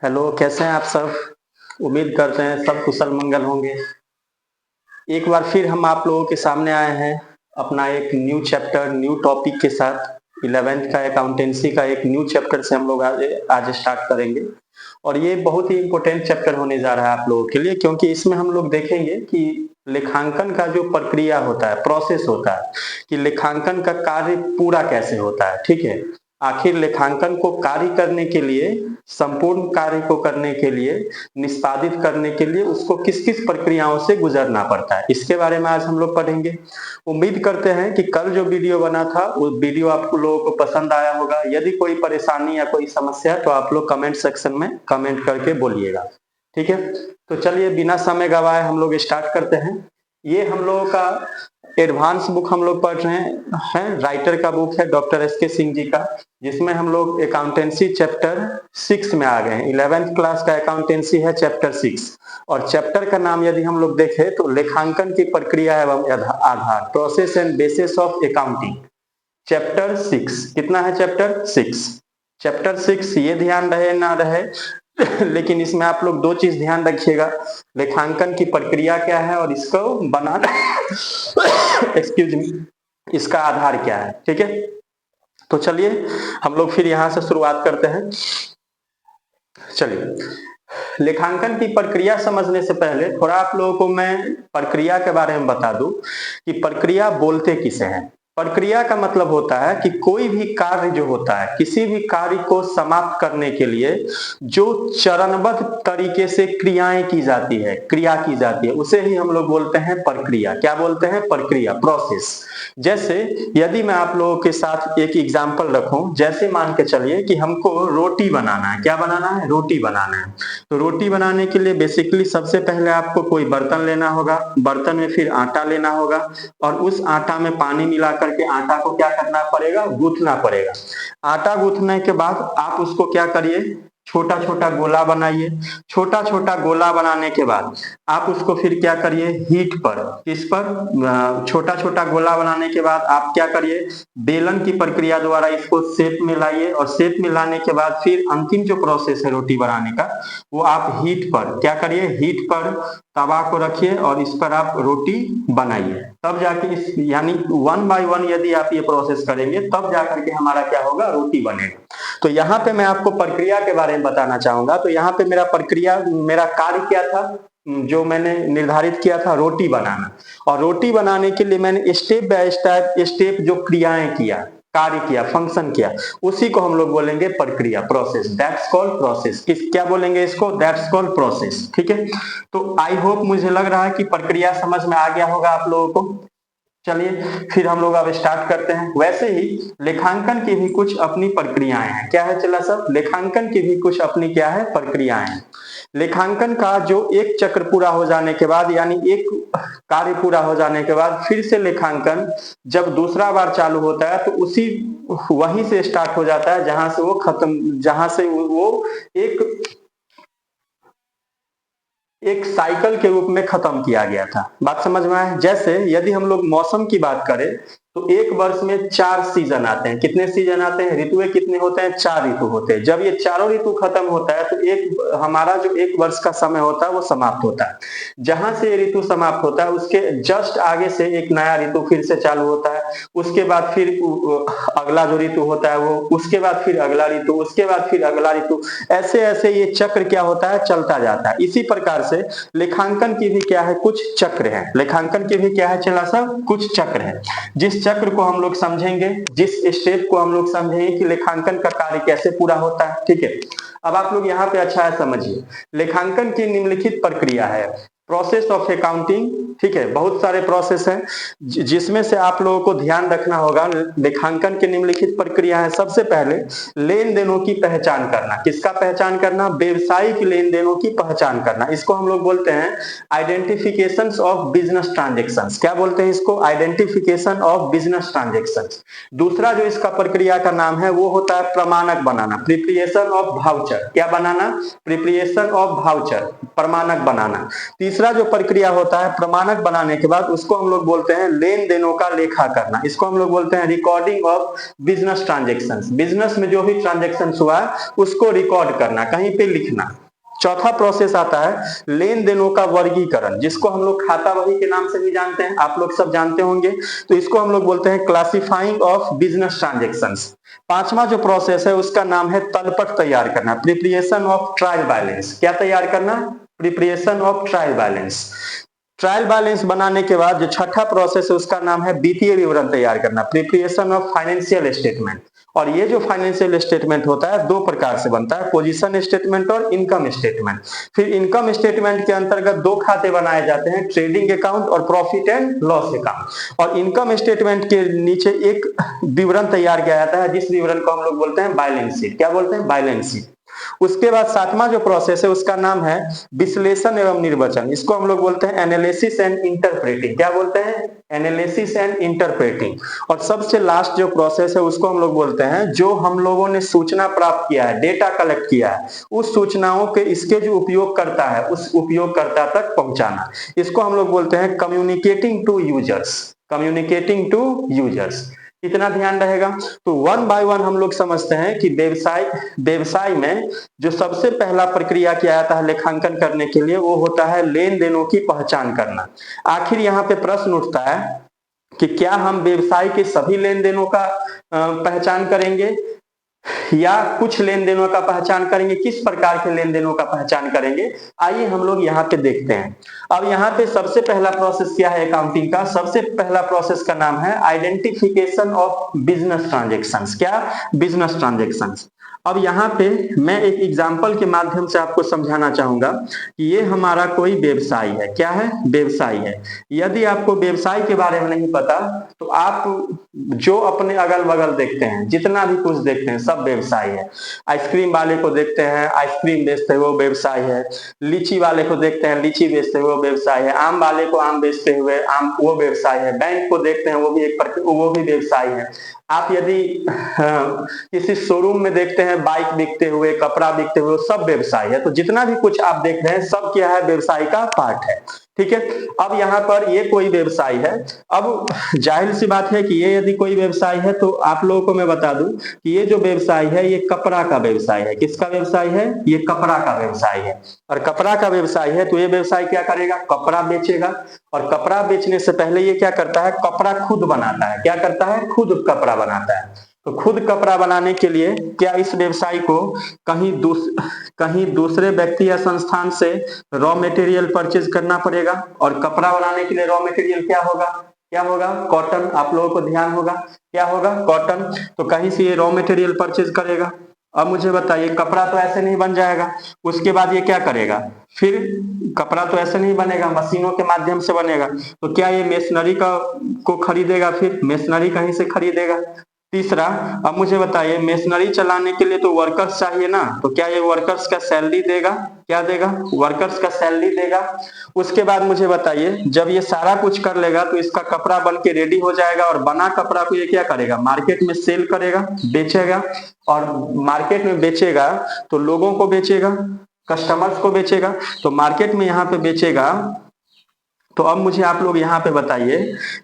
Hello, कैसे हैं आप सब? उम्मीद करते हैं सब कुशल मंगल होंगे। एक बार फिर हम आप लोगों के सामने आए हैं अपना एक न्यू चैप्टर, न्यू टॉपिक के साथ। 11th का अकाउंटेंसी का एक न्यू चैप्टर से हम लोग आज आज स्टार्ट करेंगे। और ये बहुत ही इम्पोर्टेंट चैप्टर होने जा रहा है आप लोगों के लिए, क्योंकि इसमें हम लोग देखेंगे कि लेखांकन का जो प्रक्रिया होता है, प्रोसेस होता है, कि लेखांकन का कार्य पूरा कैसे होता है। ठीक है, आखिर लेखांकन को कार्य करने के लिए, संपूर्ण कार्य को करने के लिए, निष्पादित करने के लिए उसको किस किस प्रक्रियाओं से गुजरना पड़ता है, इसके बारे में आज हम लोग पढ़ेंगे। उम्मीद करते हैं कि कल जो वीडियो बना था वो वीडियो आप लोगों को पसंद आया होगा। यदि कोई परेशानी या कोई समस्या है तो आप लोग कमेंट सेक्शन में कमेंट करके बोलिएगा। ठीक है, तो चलिए बिना समय गवाए हम लोग स्टार्ट करते हैं। ये हम लोगों का एडवांस बुक हम लोग पढ़ रहे हैं, राइटर का बुक है डॉक्टर एस.के. सिंह जी का, जिसमें हम लोग अकाउंटेंसी चैप्टर 6 में आ गए हैं। 11th क्लास का अकाउंटेंसी है चैप्टर 6, और चैप्टर का नाम यदि हम लोग देखें तो लेखांकन की प्रक्रिया एवं आधार, process and basis of accounting. Chapter 6 कितना है? चैप्टर 6। चैप्टर 6 ये ध्यान रहे ना रहे लेकिन इसमें आप लोग दो चीज ध्यान रखिएगा, लेखांकन की प्रक्रिया क्या है और इसको बनाना एक्सक्यूज मी, इसका आधार क्या है। ठीक है, तो चलिए हम लोग फिर यहां से शुरुआत करते हैं। चलिए, लेखांकन की प्रक्रिया समझने से पहले थोड़ा आप लोगों को मैं प्रक्रिया के बारे में बता दूं कि प्रक्रिया बोलते किसे हैं। प्रक्रिया का मतलब होता है कि कोई भी कार्य जो होता है, किसी भी कार्य को समाप्त करने के लिए जो चरणबद्ध तरीके से क्रियाएं की जाती है, क्रिया की जाती है, उसे ही हम लोग बोलते हैं प्रक्रिया। क्या बोलते हैं? प्रक्रिया, प्रोसेस। जैसे यदि मैं आप लोगों के साथ एक एग्जांपल रखूं, जैसे मान के चलिए कि हमको रोटी बनाना है। क्या बनाना है? रोटी बनाना है। तो रोटी बनाने के लिए बेसिकली सबसे पहले आपको कोई बर्तन लेना होगा, बर्तन में फिर आटा लेना होगा, और उस आटा में पानी मिला करके आटा को क्या करना पड़ेगा? गूंथना पड़ेगा। आटा गूंथने के बाद आप उसको क्या करिए? छोटा छोटा गोला बनाइए। छोटा छोटा गोला बनाने के बाद आप उसको फिर क्या करिए? हीट पर, किस पर? छोटा छोटा गोला बनाने के बाद आप क्या करिए? बेलन की प्रक्रिया द्वारा इसको शेप में लाइए, और शेप में लाने के बाद फिर अंतिम जो प्रोसेस है रोटी बनाने का, वो आप हीट पर क्या करिए? हीट पर तवा को रखिए और इस पर आप रोटी बनाइए। तब जाके इस यानी 1 बाय 1 यदि आप ये प्रोसेस करेंगे तब जाकर के हमारा क्या होगा? रोटी बनेगा। तो यहाँ पे मैं आपको प्रक्रिया के बारे में बताना चाहूंगा। तो यहाँ पे मेरा प्रक्रिया, मेरा कार्य क्या था जो मैंने निर्धारित किया था? रोटी बनाना। और रोटी बनाने के लिए मैंने स्टेप बाय स्टेप जो क्रियाएं किया, कार्य किया, फंक्शन किया, उसी को हम लोग बोलेंगे प्रक्रिया, प्रोसेस। That's called process. किस क्या बोलेंगे इसको? That's called process. ठीक है, तो आई होप, मुझे लग रहा है कि प्रक्रिया समझ में आ गया होगा आप लोगों को। चलिए फिर हम लोग अब स्टार्ट करते हैं। वैसे ही लेखांकन की भी कुछ अपनी प्रक्रियाएं हैं। क्या है चला सब? लेखांकन की भी कुछ अपनी क्या है? प्रक्रियाएं हैं। लेखांकन का जो एक चक्र पूरा हो जाने के बाद, यानी एक कार्य पूरा हो जाने के बाद फिर से लेखांकन जब दूसरा बार चालू होता है तो उसी वहीं से स्टार्ट हो जाता है जहां से वो खत्म, जहां से वो एक साइकिल के रूप में खत्म किया गया था। बात समझ में आए? जैसे यदि हम लोग मौसम की बात करें तो एक वर्ष में 4 सीजन आते हैं। कितने सीजन आते हैं? ऋतुएं कितने होते हैं? 4 ऋतु होते हैं। जब ये चारों ऋतु खत्म होता है तो एक हमारा जो एक वर्ष का समय होता है वो समाप्त होता है। जहां से ये ऋतु समाप्त होता है उसके जस्ट आगे से एक नया ऋतु फिर से चालू होता है। उसके बाद फिर अगला जो ऋतु होता है वो, उसके बाद फिर अगला ऋतु, उसके बाद फिर अगला ऋतु, ऐसे ऐसे ये चक्र क्या होता है? चलता जाता है। इसी प्रकार से लेखांकन की भी क्या है? कुछ चक्र है। लेखांकन की भी क्या है चला सब? कुछ चक्र है। जिस चक्र को हम लोग समझेंगे, जिस स्टेप को हम लोग समझेंगे कि लेखांकन का कार्य कैसे पूरा होता है। ठीक है, अब आप लोग यहाँ पे अच्छा है समझिए, लेखांकन की निम्नलिखित प्रक्रिया है। Process of accounting. ठीक है, बहुत सारे प्रोसेस हैं जिसमें से आप लोगों को ध्यान रखना होगा। लेखांकन की निम्नलिखित प्रक्रिया है। सबसे पहले लेन देनों की पहचान करना। किसका पहचान करना? व्यवसायिक लेन देनों की पहचान करना। इसको हम लोग बोलते हैं आइडेंटिफिकेशन ऑफ बिजनेस ट्रांजेक्शंस। क्या बोलते हैं इसको? Identification of business transactions. दूसरा जो इसका प्रक्रिया का नाम है वो होता है प्रमाणक बनाना, प्रिपरेशन ऑफ वाउचर। क्या बनाना? प्रिपरेशन ऑफ वाउचर, प्रमाणक बनाना। तीसरा जो प्रक्रिया होता है प्रमाणक बनाने के बाद, उसको हम लोग बोलते हैं लेन देनों का लेखा करना। इसको हम लोग बोलते हैं recording of business transactions. Business में जो भी ट्रांजेक्शन हुआ उसको रिकॉर्ड करना, कहीं पे लिखना। चौथा प्रोसेस आता है लेन देनों का वर्गीकरण, जिसको हम लोग खाता बही के नाम से भी जानते हैं, आप लोग सब जानते होंगे। तो इसको हम लोग बोलते हैं क्लासिफाइंग ऑफ बिजनेस ट्रांजेक्शंस। पांचवा जो प्रोसेस है उसका नाम है तलपट तैयार करना, प्रिपरेशन ऑफ ट्रायल बैलेंस। क्या तैयार करना? Preparation of trial balance. Trial balance बनाने के बाद जो छठा प्रोसेस है उसका नाम है वित्तीय विवरण तैयार करना, प्रिपरेशन ऑफ फाइनेंशियल स्टेटमेंट। और ये जो फाइनेंशियल स्टेटमेंट होता है दो प्रकार से बनता है, पोजीशन स्टेटमेंट और इनकम स्टेटमेंट। फिर इनकम स्टेटमेंट के अंतर्गत दो खाते बनाए जाते हैं, ट्रेडिंग अकाउंट और प्रॉफिट एंड लॉस अकाउंट। और इनकम स्टेटमेंट के नीचे एक विवरण तैयार किया जाता है, जिस विवरण को हम लोग बोलते हैं बैलेंस शीट। क्या बोलते हैं? Balance sheet. उसके बाद सातवां जो प्रोसेस है उसका नाम है विश्लेषण एवं निर्वचन। इसको हम लोग बोलते हैं एनालिसिस एंड इंटरप्रेटिंग। क्या बोलते हैं? Analysis and interpreting. और सबसे लास्ट जो प्रोसेस है उसको हम लोग बोलते हैं जो हम लोगों ने सूचना प्राप्त किया है, डेटा कलेक्ट किया है, उस सूचनाओं के इसके जो उपयोग करता है उस उपयोगकर्ता तक पहुंचाना। इसको हम लोग बोलते हैं communicating to users. Communicating to users. इतना ध्यान रहेगा। तो वन बाय वन हम लोग समझते हैं कि व्यवसाय में जो सबसे पहला प्रक्रिया किया जाता है लेखांकन करने के लिए वो होता है लेन देनों की पहचान करना। आखिर यहाँ पे प्रश्न उठता है कि क्या हम व्यवसाय के सभी लेन देनों का पहचान करेंगे या कुछ लेन देनों का पहचान करेंगे? किस प्रकार के लेन देनों का पहचान करेंगे? आइए हम लोग यहाँ पे देखते हैं। अब यहाँ पे सबसे पहला प्रोसेस क्या है अकाउंटिंग का? सबसे पहला प्रोसेस का नाम है आइडेंटिफिकेशन ऑफ बिजनेस ट्रांजेक्शंस। क्या? Business transactions. अब यहाँ पे मैं एक एग्जाम्पल के माध्यम से आपको समझाना चाहूंगा कि ये हमारा कोई व्यवसाय है। क्या है? व्यवसाय है। यदि आपको व्यवसाय के बारे में नहीं पता तो आप जो अपने अगल बगल देखते हैं, जितना भी कुछ देखते हैं, सब व्यवसाय है। आइसक्रीम वाले को देखते हैं, आइसक्रीम बेचते हैं, वो व्यवसाय है। लीची वाले को देखते हैं, लीची बेचते हुए, वो व्यवसाय है। आम वाले को आम बेचते हुए, आम, वो व्यवसाय है। बैंक को देखते हैं, वो भी व्यवसाय है। आप यदि किसी शोरूम में देखते हैं बाइक बिकते हुए, कपड़ा बिकते हुए, सब व्यवसाय है। तो जितना भी कुछ आप देख रहे हैं सब क्या है? व्यवसाय का पार्ट है। ठीक है। अब यहाँ पर ये कोई व्यवसाय है। अब जाहिर सी बात है कि ये यदि कोई व्यवसाय है तो आप लोगों को मैं बता दूं कि ये जो व्यवसाय है ये कपड़ा का व्यवसाय है। किसका व्यवसाय है? ये कपड़ा का व्यवसाय है। और कपड़ा का व्यवसाय है तो ये व्यवसाय क्या करेगा? कपड़ा बेचेगा। और कपड़ा बेचने से पहले ये क्या करता है? कपड़ा खुद बनाता है। क्या करता है? खुद कपड़ा बनाता है। तो खुद कपड़ा बनाने के लिए क्या इस व्यवसाय को कहीं दूसरे व्यक्ति या संस्थान से रॉ मटेरियल परचेज करना पड़ेगा? और कपड़ा बनाने के लिए रॉ मटेरियल क्या होगा? क्या होगा? कॉटन। आप लोगों को ध्यान होगा, क्या होगा? कॉटन। तो कहीं से ये रॉ मटेरियल परचेज करेगा। अब मुझे बताइए, कपड़ा तो ऐसे नहीं बन जाएगा। उसके बाद ये क्या करेगा? फिर कपड़ा तो ऐसे नहीं बनेगा, मशीनों के माध्यम से बनेगा। तो क्या ये मेशनरी को खरीदेगा? फिर मेशनरी कहीं से खरीदेगा। तीसरा, अब मुझे बताइए, मेशनरी चलाने के लिए तो वर्कर्स चाहिए ना, तो क्या ये वर्कर्स का सैलरी देगा? क्या देगा? वर्कर्स का सैलरी देगा। उसके बाद मुझे बताइए, जब ये सारा कुछ कर लेगा तो इसका कपड़ा बन के रेडी हो जाएगा और बना कपड़ा को ये क्या करेगा? मार्केट में सेल करेगा, बेचेगा। और मार्केट में बेचेगा तो लोगों को बेचेगा, कस्टमर्स को बेचेगा। तो मार्केट में यहाँ पे बेचेगा। तो अब मुझे आप लोग यहाँ पे बताइए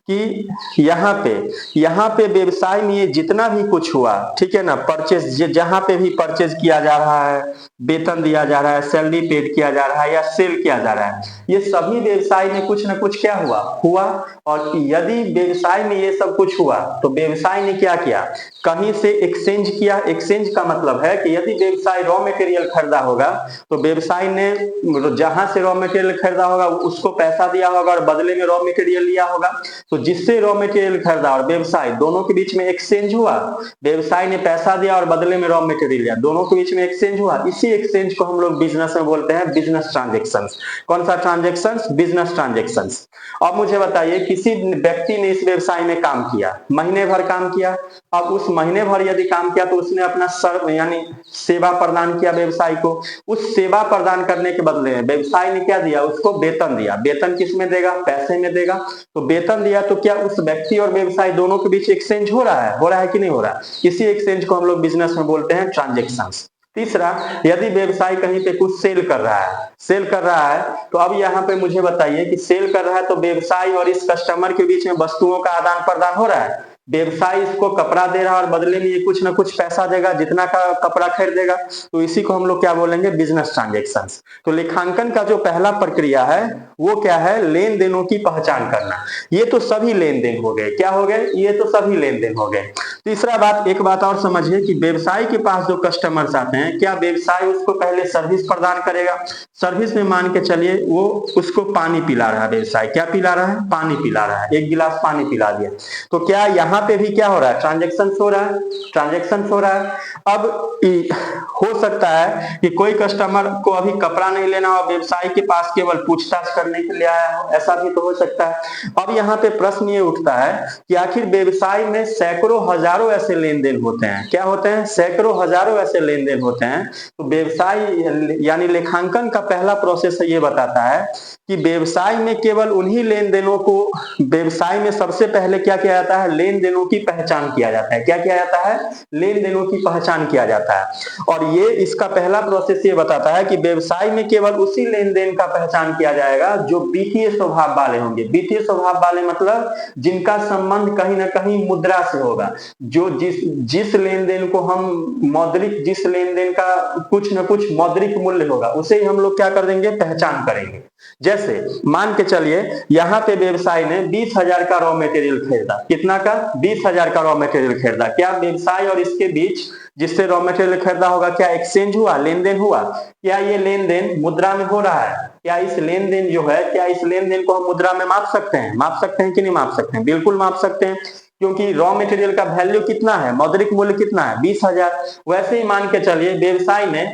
कि यहाँ पे व्यवसाय में ये जितना भी कुछ हुआ, ठीक है ना, परचेज, जहां पे भी परचेज किया जा रहा है, वेतन दिया जा रहा है, सैलरी पेड किया जा रहा है या सेल किया जा रहा है, ये सभी व्यवसाय में कुछ ना कुछ क्या हुआ। और यदि व्यवसाय में ये सब कुछ हुआ तो व्यवसाय ने क्या किया? कहीं से एक्सचेंज किया। एक्सचेंज का मतलब है कि यदि व्यवसाय रॉ मटेरियल खरीदा होगा तो व्यवसाय ने जहां से रॉ मटेरियल खरीदा होगा उसको पैसा दिया होगा और बदले में रॉ मटेरियल लिया होगा। तो जिससे रॉ मटेरियल खरीदा और व्यवसाय दोनों के बीच में एक्सचेंज हुआ, व्यवसाय ने पैसा दिया और बदले में रॉ मटेरियल लिया, दोनों के बीच में एक्सचेंज हुआ। इसी एक्सचेंज को हम लोग बिजनेस में बोलते हैं बिजनेस ट्रांजेक्शंस। कौन सा ट्रांजेक्शंस? Business transactions. अब मुझे बताइए, किसी व्यक्ति ने इस व्यवसाय में काम किया, महीने भर काम किया। अब उस महीने भर यदि काम किया तो उसने अपना यानी सेवा प्रदान किया व्यवसाय को। उस सेवा प्रदान करने के बदले में व्यवसाय ने क्या दिया? उसको वेतन दिया। वेतन किस में देगा? पैसे में देगा। तो वेतन दिया तो क्या उस व्यक्ति और व्यवसाय दोनों के बीच एक्सचेंज हो रहा है कि नहीं हो रहा है? इसी एक्सचेंज को हम लोग बिजनेस में बोलते हैं ट्रांजेक्शंस। तीसरा, यदि व्यवसाय कहीं पे कुछ सेल कर रहा है तो अब यहाँ पे मुझे बताइए कि सेल कर रहा है तो व्यवसाय और इस कस्टमर के बीच में वस्तुओं का आदान प्रदान हो रहा है। व्यवसाय इसको कपड़ा दे रहा है और बदले में ये कुछ ना कुछ पैसा देगा, जितना का कपड़ा खरीदेगा, तो इसी को हम लोग क्या बोलेंगे, बिजनेस ट्रांजेक्शंस। तो लेखांकन का जो पहला प्रक्रिया है वो क्या है, लेन देनों की पहचान करना। ये तो सभी लेन देन हो गए, क्या हो गए, ये तो सभी लेन देन हो गए। तीसरा बात, एक बात और समझिए कि व्यवसाय के पास जो कस्टमर्स आते हैं, क्या व्यवसाय उसको पहले सर्विस प्रदान करेगा। सर्विस में मान के चलिए वो उसको पानी पिला रहा है, व्यवसाय क्या पिला रहा है, पानी पिला रहा है, एक गिलास पानी पिला दिया, तो क्या यहाँ पे भी क्या हो रहा है, ट्रांजेक्शन हो रहा है, ट्रांजेक्शन हो रहा है। अब हो सकता है कि कोई कस्टमर को अभी कपड़ा नहीं लेना हो, व्यवसाय के पास केवल पूछताछ करने के लिए आया हो, ऐसा भी तो हो सकता है। अब यहाँ पे प्रश्न ये उठता है कि आखिर व्यवसाय में सैकड़ों हजारों ऐसे लेन देन होते हैं, क्या होते हैं, सैकड़ों हजारों ऐसे लेन देन होते हैं। तो व्यवसाय यानी लेखांकन का पहला प्रोसेस ये बताता है कि व्यवसाय में केवल उन्हीं लेन देनों को, व्यवसाय में सबसे पहले क्या किया जाता है, लेन देनों की पहचान किया जाता है। क्या किया जाता है, लेन देनों की पहचान किया जाता है। और ये इसका पहला प्रोसेस ये बताता है कि व्यवसाय में केवल उसी लेन देन का पहचान किया जाएगा जो वित्तीय स्वभाव वाले होंगे। वित्तीय स्वभाव वाले मतलब जिनका संबंध कहीं ना कहीं मुद्रा से होगा, जो जिस लेन देन को हम मौद्रिक, जिस लेन देन का कुछ न कुछ मौद्रिक मूल्य होगा, उसे ही हम लोग क्या कर देंगे, पहचान करेंगे। जैसे मान के चलिए यहाँ पे व्यवसाय ने 20,000 का रॉ मटेरियल खरीदा, कितना का, 20,000 का रॉ मटेरियल खरीदा। क्या व्यवसाय और इसके बीच जिससे रॉ मटेरियल खरीदा होगा, क्या एक्सचेंज हुआ, लेन देन हुआ? क्या ये लेन देन मुद्रा में हो रहा है? क्या इस लेन देन जो है, क्या इस लेन देन को हम मुद्रा में माप सकते हैं, माप सकते हैं कि नहीं माप सकते हैं? बिल्कुल माप सकते हैं, क्योंकि रॉ मटेरियल का वैल्यू कितना है, मौद्रिक मूल्य कितना है, 20,000। वैसे ही मान के चलिए व्यवसाय ने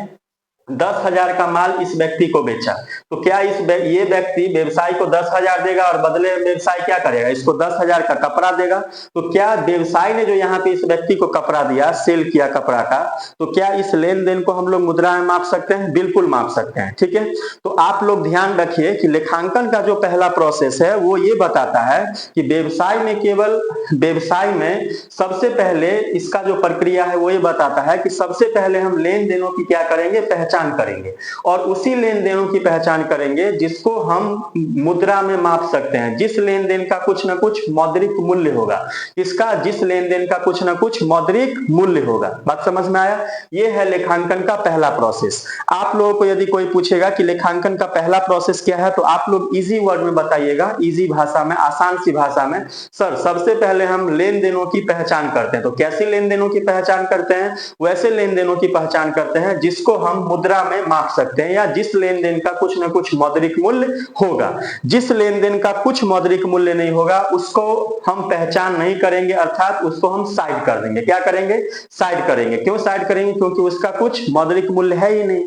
10,000 का माल इस व्यक्ति को बेचा, तो क्या ये व्यक्ति व्यवसाय को 10,000 देगा और बदले में व्यवसाय क्या करेगा, इसको 10,000 का कपड़ा देगा। तो क्या व्यवसाय ने जो यहाँ पे इस व्यक्ति को कपड़ा दिया, सेल किया कपड़ा का, तो क्या इस लेन देन को हम लोग मुद्रा में माप सकते हैं? बिल्कुल माप सकते हैं, ठीक है। तो आप लोग ध्यान रखिए कि लेखांकन का जो पहला प्रोसेस है वो ये बताता है कि व्यवसाय में केवल, व्यवसाय में सबसे पहले इसका जो प्रक्रिया है वो ये बताता है कि सबसे पहले हम लेन देनों की क्या करेंगे, पहचान करेंगे, और उसी लेन देनों की पहचान करेंगे जिसको हम मुद्रा में माप सकते हैं, जिस लेन देन का कुछ ना कुछ मौद्रिक मूल्य होगा, इसका जिस लेन देन का कुछ ना कुछ मौद्रिक मूल्य होगा। बात समझ में आया? ये है लेखांकन का पहला प्रोसेस। आप लोगों को यदि कोई पूछेगा कि लेखांकन का पहला प्रोसेस क्या है, तो आप लोग इजी वर्ड में बताइएगा, इजी भाषा में, आसान सी भाषा में, सर सबसे पहले हम लेन देनों की पहचान करते हैं। तो कैसी लेन देनों की पहचान करते हैं? वैसे लेन देनों की पहचान करते हैं जिसको हम मुद्रा में माप सकते हैं, या जिस लेन देन का कुछ ना कुछ मौद्रिक मूल्य होगा। जिस लेन देन का कुछ मौद्रिक मूल्य नहीं होगा उसको हम पहचान नहीं करेंगे, अर्थात उसको हम साइड कर देंगे। क्या करेंगे? साइड करेंगे। क्यों साइड करेंगे? क्योंकि उसका कुछ मौद्रिक मूल्य है ही नहीं।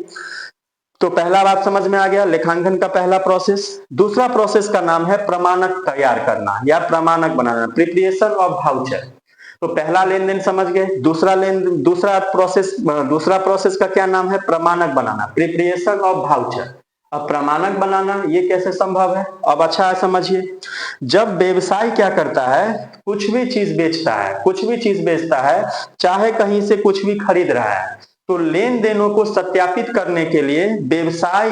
तो पहला बात समझ में आ गया, लेखांकन का पहला प्रोसेस। दूसरा प्रोसेस का नाम है प्रमाणक तैयार करना या प्रमाणक बनाना, प्रिपरेशन ऑफ वाउचर। तो पहला लेन देन समझ गए, दूसरा प्रोसेस का क्या नाम है, प्रमाणक बनाना, प्रिपरेशन ऑफ वाउचर। अब प्रमाणक बनाना ये कैसे संभव है? अब अच्छा समझिए, जब व्यवसाय क्या करता है, कुछ भी चीज बेचता है, चाहे कहीं से कुछ भी खरीद रहा है, तो लेन देनों को सत्यापित करने के लिए व्यवसाय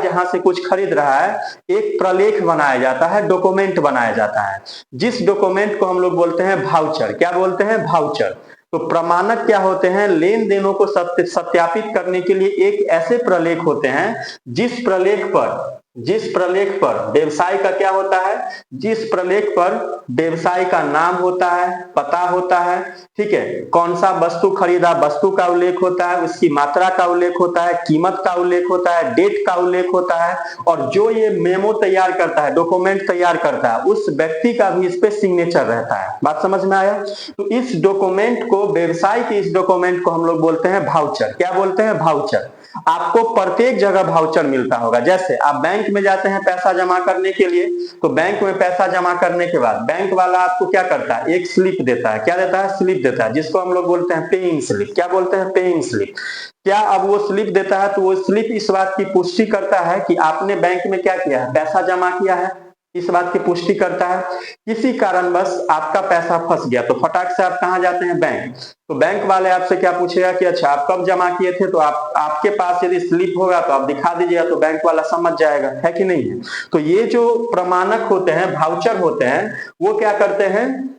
जहां से कुछ खरीद रहा है, एक प्रलेख बनाया जाता है, डॉक्यूमेंट बनाया जाता है, जिस डॉक्यूमेंट को हम लोग बोलते हैं वाउचर। क्या बोलते हैं? वाउचर। तो प्रमाणक क्या होते हैं? लेन देनों को सत्यापित करने के लिए एक ऐसे प्रलेख होते हैं जिस प्रलेख पर व्यवसाय का क्या होता है, जिस प्रलेख पर व्यवसाय का नाम होता है, पता होता है, ठीक है, कौन सा वस्तु खरीदा, वस्तु का उल्लेख होता है, उसकी मात्रा का उल्लेख होता है, कीमत का उल्लेख होता है, डेट का उल्लेख होता है, और जो ये मेमो तैयार करता है, डॉक्यूमेंट तैयार करता है, उस व्यक्ति का भी इस पे सिग्नेचर रहता है। बात समझ में आया? तो इस डॉक्यूमेंट को, व्यवसाय के इस डॉक्यूमेंट को हम लोग बोलते हैं वाउचर। क्या बोलते हैं? वाउचर। आपको प्रत्येक जगह वाउचर मिलता होगा। जैसे आप बैंक में जाते हैं पैसा जमा करने के लिए, तो बैंक में पैसा जमा करने के बाद बैंक वाला आपको क्या करता है, एक स्लिप देता है। क्या देता है? स्लिप देता है, जिसको हम लोग बोलते हैं पेइंग स्लिप। क्या बोलते हैं? Paying slip. क्या अब वो स्लिप देता है तो वो स्लिप इस बात की पुष्टि करता है कि आपने बैंक में क्या किया है, पैसा जमा किया है। इस बात की पुष्टि करता है। किसी कारणवश आपका पैसा फंस गया तो फटाक से आप कहाँ जाते हैं? बैंक। तो बैंक वाले आपसे क्या पूछेगा कि अच्छा आप कब जमा किए थे, तो आपके पास यदि स्लिप होगा तो आप दिखा दीजिएगा, तो बैंक वाला समझ जाएगा, है कि नहीं है? तो ये जो प्रमाणक होते हैं, भाउचर होते हैं, वो क्या करते हैं?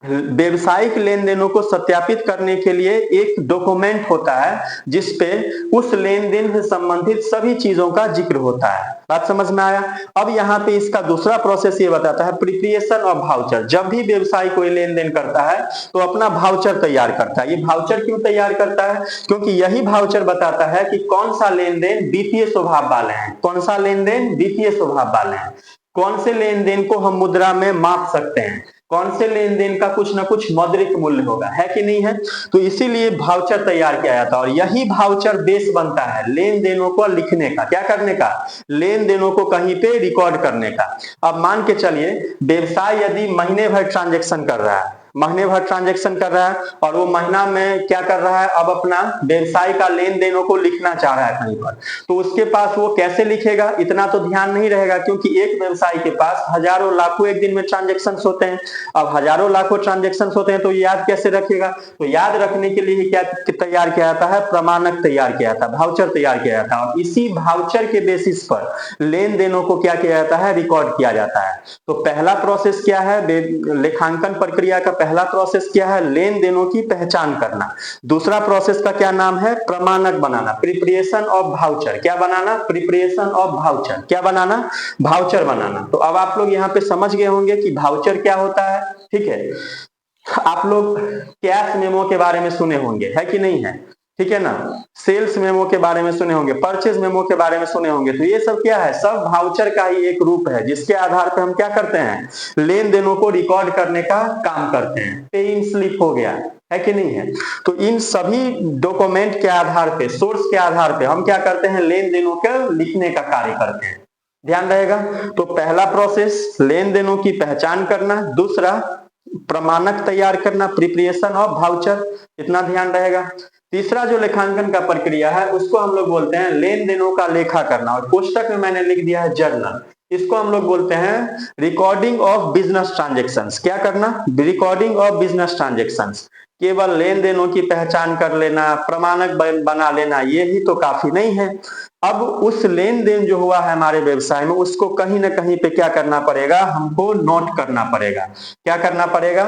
व्यवसायिक लेन देनों को सत्यापित करने के लिए एक डॉक्यूमेंट होता है जिसपे उस लेन देन से संबंधित सभी चीजों का जिक्र होता है। बात समझ में आया? अब यहाँ पे इसका दूसरा प्रोसेस ये बताता है प्रिपरेशन ऑफ भाउचर। जब भी व्यवसायी कोई लेन देन करता है तो अपना भाउचर तैयार करता है। ये भाउचर क्यों तैयार करता है? क्योंकि यही भाउचर बताता है कि कौन सा लेन देन वित्तीय स्वभाव वाले हैं, कौन सा लेन देन वित्तीय स्वभाव वाले हैं, कौन से लेन देन को हम मुद्रा में माप सकते हैं, कौन से लेन देन का कुछ ना कुछ मौद्रिक मूल्य होगा, है कि नहीं है? तो इसीलिए भाउचर तैयार किया जाता है और यही भाउचर बेस बनता है लेन देनों को लिखने का। क्या करने का? लेन देनों को कहीं पे रिकॉर्ड करने का। अब मान के चलिए व्यवसाय यदि महीने भर ट्रांजेक्शन कर रहा है, महीने भर ट्रांजेक्शन कर रहा है और वो महीना में क्या कर रहा है, अब अपना व्यवसाय का लेन देनों को लिखना चाह रहा है कहीं पर, तो उसके पास वो कैसे लिखेगा? इतना तो ध्यान नहीं रहेगा, क्योंकि एक व्यवसायी के पास हजारों लाखों एक दिन में ट्रांजेक्शन होते हैं। अब हजारों लाखों ट्रांजेक्शन होते हैं तो याद कैसे रखेगा? तो याद रखने के लिए क्या तैयार किया जाता है? प्रमाणक तैयार किया जाता है, भाउचर तैयार किया जाता है और इसी भाउचर के बेसिस पर लेन देनों को क्या किया जाता है? रिकॉर्ड किया जाता है। तो पहला प्रोसेस क्या है? लेखांकन प्रक्रिया का पहला प्रोसेस क्या है? लेन देनों की पहचान करना। दूसरा प्रोसेस का क्या नाम है? प्रमाणक बनाना, प्रिपरेशन ऑफ भाउचर। क्या बनाना? Preparation of voucher. क्या बनाना? भाउचर बनाना। तो अब आप लोग यहाँ पे समझ गए होंगे कि भाउचर क्या होता है। ठीक है, आप लोग कैश मेमो के बारे में सुने होंगे, है कि नहीं है? ठीक है ना, सेल्स मेमो के बारे में सुने होंगे, परचेज मेमो के बारे में सुने होंगे। तो ये सब क्या है? सब भाउचर का ही एक रूप है जिसके आधार पर हम क्या करते हैं? लेन देनों को रिकॉर्ड करने का काम करते हैं। पे इन स्लिप हो गया, है कि नहीं है? तो इन सभी डॉक्यूमेंट के आधार पे, सोर्स के आधार पे हम क्या करते हैं? लेन देनों को लिखने का कार्य करते हैं। ध्यान रहेगा। तो पहला प्रोसेस लेन देनों की पहचान करना, दूसरा प्रमाणक तैयार करना, प्रिपरेशन ऑफ भाउचर, इतना ध्यान रहेगा। तीसरा जो लेखांकन का प्रक्रिया है उसको हम लोग बोलते हैं लेन देनों का लेखा करना, और पुस्तक में मैंने लिख दिया है जर्नल। इसको हम लोग बोलते हैं रिकॉर्डिंग ऑफ बिजनेस ट्रांजेक्शंस। क्या करना? Recording of business transactions. केवल लेन देनों की पहचान कर लेना, प्रमाणक बना लेना, ये ही तो काफी नहीं है। अब उस लेन देन जो हुआ है हमारे व्यवसाय में उसको कहीं ना कहीं पे क्या करना पड़ेगा? हमको नोट करना पड़ेगा। क्या करना पड़ेगा?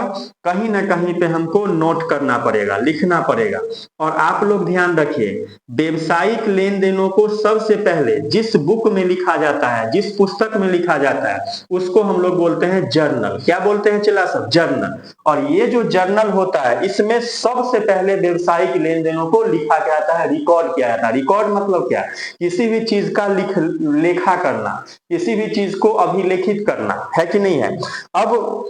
कहीं ना कहीं पे हमको नोट करना पड़ेगा, लिखना पड़ेगा। और आप लोग ध्यान रखिए, व्यवसायिक लेन देनों को सबसे पहले जिस बुक में लिखा जाता है, जिस पुस्तक में लिखा जाता है, उसको हम लोग बोलते हैं जर्नल। क्या बोलते हैं चिल्ला सब? जर्नल। और ये जो जर्नल होता है इसमें सबसे पहले व्यवसायिक लेन देनों को लिखा जाता है, रिकॉर्ड किया जाता है। रिकॉर्ड मतलब क्या? किसी भी चीज का लेखा करना, किसी भी चीज को अभिलेखित करना, है कि नहीं है? अब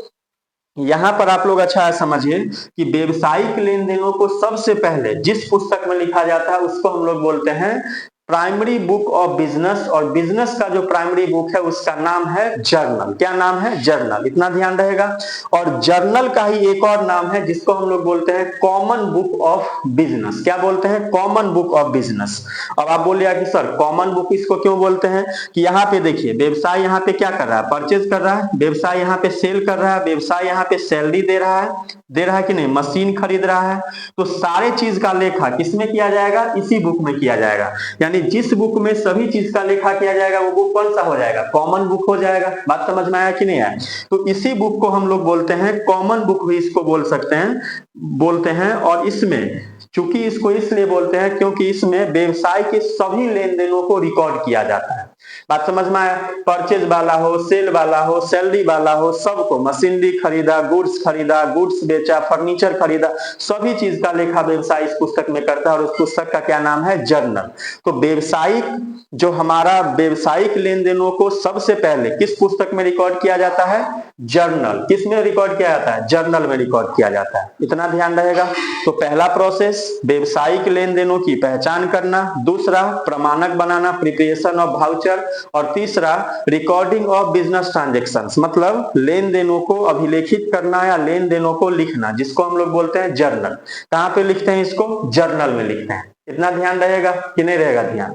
यहां पर आप लोग अच्छा समझिए कि व्यवसायिक लेन देनों को सबसे पहले जिस पुस्तक में लिखा जाता है उसको हम लोग बोलते हैं प्राइमरी बुक ऑफ बिजनेस, और बिजनेस का जो प्राइमरी बुक है उसका नाम है जर्नल। क्या नाम है? जर्नल। इतना ध्यान रहेगा। और जर्नल का ही एक और नाम है जिसको हम लोग बोलते हैं कॉमन बुक ऑफ बिजनेस। क्या बोलते हैं? Common book of business. अब आप बोलिए कि सर कॉमन बुक इसको क्यों बोलते हैं? कि यहाँ पे देखिए व्यवसाय यहाँ पे क्या कर रहा है? परचेज कर रहा है, व्यवसाय यहाँ पे सेल कर रहा है, व्यवसाय यहाँ पे सैलरी दे रहा है कि नहीं, मशीन खरीद रहा है। तो सारे चीज का लेखा किसमें किया जाएगा? इसी बुक में किया जाएगा। यानी जिस बुक में सभी चीज का लेखा किया जाएगा वो बुक कौन सा हो जाएगा? कॉमन बुक हो जाएगा। बात समझ में आया कि नहीं आया? तो इसी बुक को हम लोग बोलते हैं कॉमन बुक भी इसको बोलते हैं। और इसमें चूंकि इसको इसलिए बोलते हैं क्योंकि इसमें व्यवसाय के सभी लेन देनों को रिकॉर्ड किया जाता है। बात समझ में आया? परचेज वाला हो, सेल वाला हो, सैलरी वाला हो, सबको, मशीनरी खरीदा, गुड्स बेचा, फर्नीचर खरीदा, सभी चीज का लेखा व्यवसाय इस पुस्तक में करता है और उस पुस्तक का क्या नाम है? जर्नल। तो व्यवसायिक जो हमारा व्यवसायिक लेन देनों को सबसे पहले किस पुस्तक में रिकॉर्ड किया जाता है? जर्नल। किस में रिकॉर्ड किया जाता है? जर्नल में रिकॉर्ड किया जाता है। इतना ध्यान रहेगा। तो पहला प्रोसेस व्यवसायिक लेन देनों की पहचान करना, दूसरा प्रमाणक बनाना, प्रिपरेशन ऑफ भाउचर, और तीसरा रिकॉर्डिंग ऑफ बिजनेस ट्रांजेक्शंस, मतलब लेन देनों को अभिलेखित करना या लेन देनों को लिखना, जिसको हम लोग बोलते हैं जर्नल। कहां पे लिखते हैं इसको? जर्नल में लिखते हैं। इतना ध्यान रहेगा कि नहीं रहेगा? ध्यान।